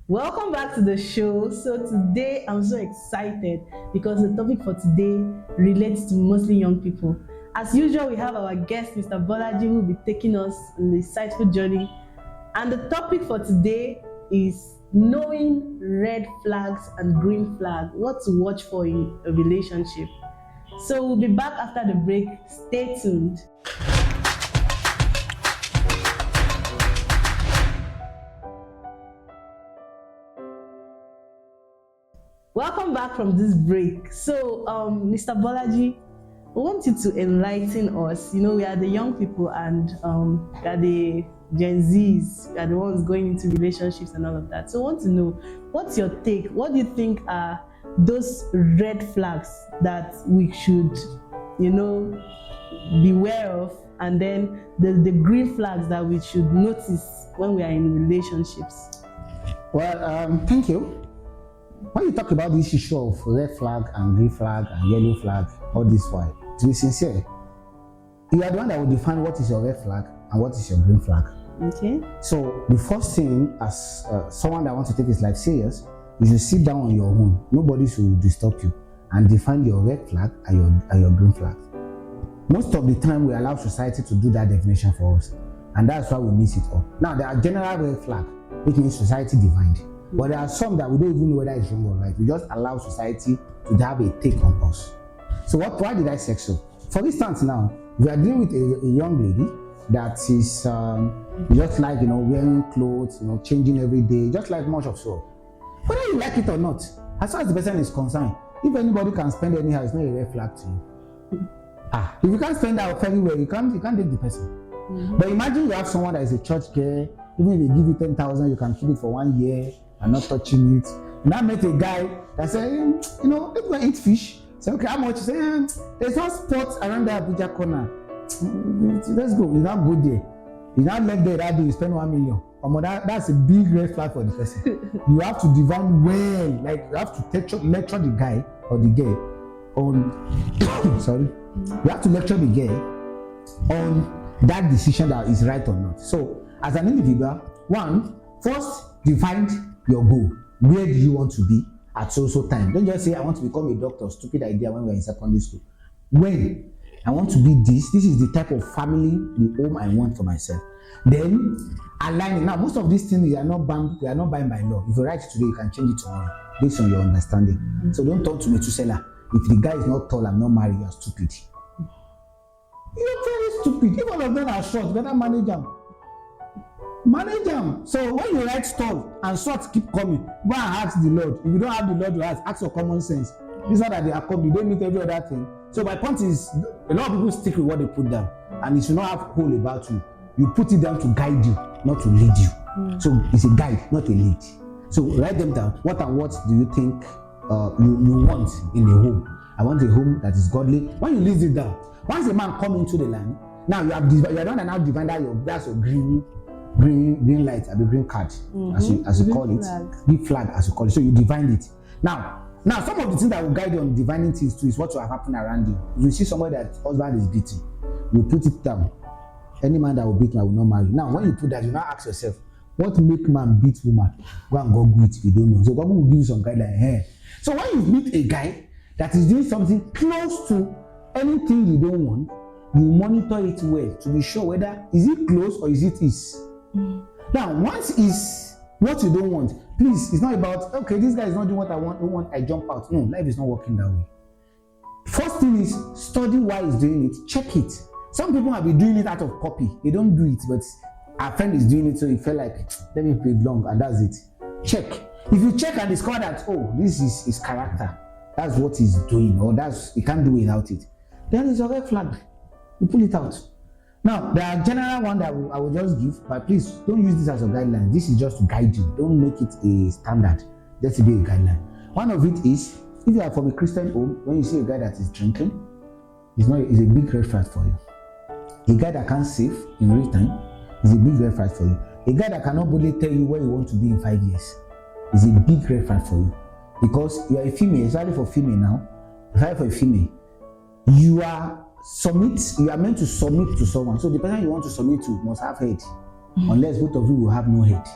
Welcome back to the show. So today I'm so excited because the topic for today relates to mostly young people. As usual, we have our guest, Mr. Bolaji, who will be taking us on the insightful journey. And the topic for today is knowing red flags and green flags, what to watch for in a relationship. So we'll be back after the break. Stay tuned. Welcome back from this break. So, Mr. Bolaji, we want you to enlighten us. You know, we are the young people and we are the Gen Zs, we are the ones going into relationships and all of that. So, I want to know, what's your take? What do you think are those red flags that we should, beware of? And then the green flags that we should notice when we are in relationships? Well, thank you. When you talk about this issue of red flag and green flag and yellow flag, all this while, to be sincere, you are the one that will define what is your red flag and what is your green flag. Okay. So the first thing, as someone that wants to take his life serious, you should sit down on your own. Nobody should disturb you and define your red flag and your green flag. Most of the time, we allow society to do that definition for us, and that's why we miss it all. Now, there are general red flag, which means society defined. But there are some that we don't even know whether it's wrong or right. We just allow society to have a take on us. So why did I say so? For instance, now, we are dealing with a young lady that is just like, wearing clothes, changing every day, just like much of so. Whether you like it or not, as far as the person is concerned, if anybody can spend anyhow, it's not a red flag to you. If you can't spend that very well, you can't date the person. Mm-hmm. But imagine you have someone that is a church girl, even if they give you 10,000, you can keep it for 1 year. And not touching it. And I met a guy that said, let's go eat fish. Say, okay, how much? Say, there's no spot around the Abuja corner. Let's go. You now go there. You now left there that day, you spend 1 million. That's a big red flag for the person. You have to divine well, like you have to lecture the guy or the girl on sorry. You have to lecture the girl on that decision that is right or not. So, as an individual, first define your goal. Where do you want to be at so time? Don't just say I want to become a doctor. Stupid idea when we're in secondary school. When I want to be this is the type of family, the home I want for myself. Then align it. Now, most of these things we are not bound by law. If you write it today, you can change it tomorrow based on your understanding. Mm-hmm. So don't talk to me to seller. If the guy is not tall and not married, you are stupid. You're very stupid. If all of them are short, better manage them. Manage them. So when you write tall and short keep coming, go and ask the Lord. If you don't have the Lord to ask for common sense. It's not that they are coming, they don't meet every other thing. So my point is, a lot of people stick with what they put down, and it should not have hole about you. You put it down to guide you, not to lead you. So it's a guide, not a lead. So write them down. What and what do you think you want in a home? I want a home that is godly. When you list it down, once a man come into the land, now you are not now divine that's your green light, or the green card, as you call it, green flag as you call it. So you divine it. Now some of the things that will guide you on divining things too is what will happen around you. If you see somebody that husband is beating, you put it down. Any man that will beat me, I will not marry. Now when you put that, you now ask yourself, what make man beat woman? Go and Google it if you don't know. So God will give you some guideline here. So when you meet a guy that is doing something close to anything you don't want, you monitor it well to be sure whether is it close or is it is. Now, once is what you don't want, please, it's not about, okay, this guy is not doing what I want, I jump out. No, life is not working that way. First thing is, study why he's doing it, check it. Some people have been doing it out of copy. They don't do it, but our friend is doing it, so he felt like, let me play long, and that's it. Check. If you check and discover that, oh, this is his character, that's what he's doing, or he can't do without it, then it's a red flag. You pull it out. Now, there are general one that I will just give, but please don't use this as a guideline. This is just to guide you. Don't make it a standard. Just to be a guideline. One of it is, if you are from a Christian home, when you see a guy that is drinking, it's a big red flag for you. A guy that can't save in real time is a big red flag for you. A guy that cannot boldly tell you where you want to be in 5 years is a big red flag for you. Because you are a female, especially for female now, especially for a female, you are meant to submit to someone. So the person you want to submit to must have head, unless both of you will have no head.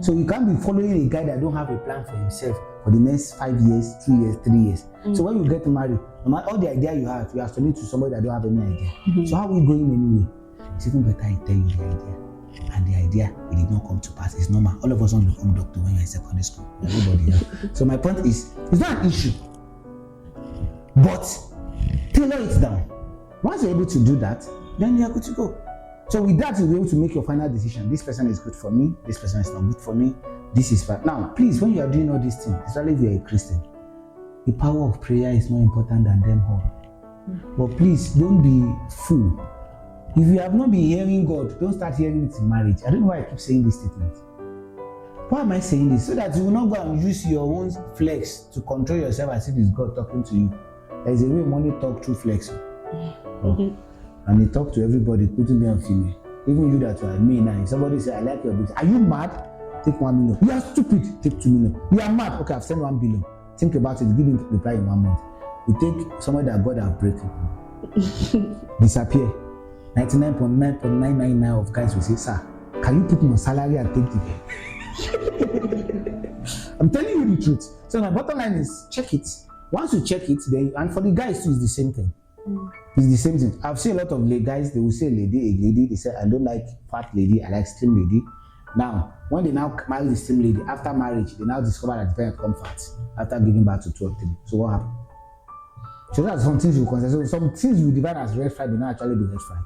So you can't be following a guy that don't have a plan for himself for the next 5 years, 2 years, 3 years. So when you get married, no matter all the idea you have, you are studying to somebody that don't have any idea. So how are we going anyway? It's even better I tell you the idea. And the idea, it did not come to pass. It's normal. All of us want to become doctor when we're in secondary school. Everybody else. So my point is, it's not an issue. But tailor it down. Once you're able to do that, then you're good to go. So with that, you'll be able to make your final decision. This person is good for me. This person is not good for me. This is fine. Now, please, when you are doing all these things, especially if you're a Christian, the power of prayer is more important than them all. But please, don't be fool. If you have not been hearing God, don't start hearing it in marriage. I don't know why I keep saying this statement. Why am I saying this? So that you will not go and use your own flex to control yourself as if it's God talking to you. There is a way money talk through flex. And they talk to everybody, including male and female. Even you that are me now. If somebody say, I like your business. Are you mad? Take 1 million. You are stupid. Take 2 million. You are mad. Okay, I've sent 1 billion. Think about it. Give him reply in 1 month. You take somebody that God have breaking. Disappear. 99.999 of guys will say, sir, can you put me on salary and take the I'm telling you the truth. So my bottom line is check it. Once you check it, then and for the guys too, it's the same thing. It's the same thing. I've seen a lot of guys, they will say a lady, they say, I don't like fat lady, I like slim lady. Now, when they now marry the slim lady, after marriage, they now discover that the parent become fat after giving birth to 2 or 3. So what happened? So that's some things you consider. So some things you divine as red flag will not actually be red flag.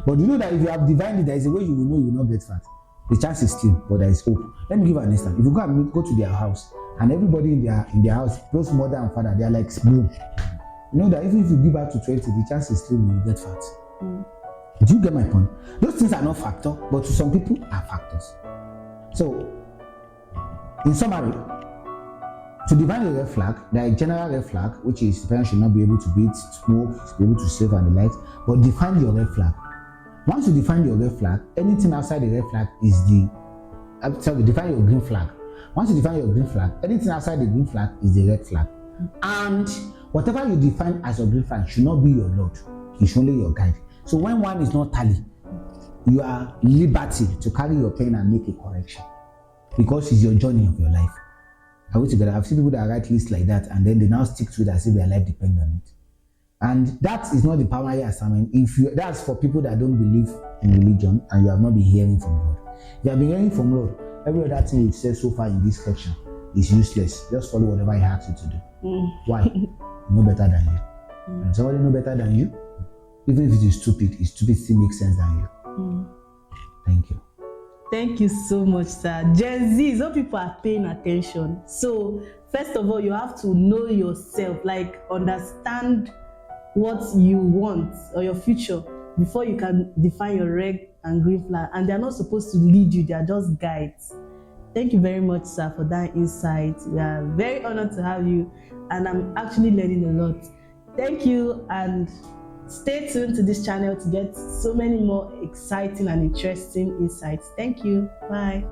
But you know that if you have divined it, there is a way you will know you will not get fat. The chance is slim, but there is hope. Let me give an instance. If you go to their house and everybody in their house, both mother and father, they are like bloom. You know that even if you give birth to 20, the chance is slim you will get fat. Do you get my point? Those things are not factors, but to some people are factors. So, in summary, to define a red flag, there is a general red flag, which is the parent should not be able to beat, smoke, be able to save and the like. But define your red flag. Once you define your red flag, anything outside the red flag is define your green flag. Once you define your green flag, anything outside the green flag is the red flag. And whatever you define as your green flag should not be your Lord. It's only your guide. So when one is not tally, you are liberty to carry your pen and make a correction. Because it's your journey of your life. Are we together? I've seen people that write lists like that and then they now stick to it as if their life depends on it. And that is not the primary assignment. That's for people that don't believe in religion and you have not been hearing from God. If you have been hearing from Lord, every other thing you've said so far in this section is useless. Just follow whatever He asks you to do. Why? No better than you. And somebody know better than you, even if it is stupid, it still makes sense than you. Thank you. Thank you so much, sir. Gen Z, some people are paying attention. So, first of all, you have to know yourself, like understand what you want or your future before you can define your red and green flag. And they're not supposed to lead you, they are just guides. Thank you very much, sir, for that insight. We are very honored to have you, and I'm actually learning a lot. Thank you, and stay tuned to this channel to get so many more exciting and interesting insights. Thank you. Bye.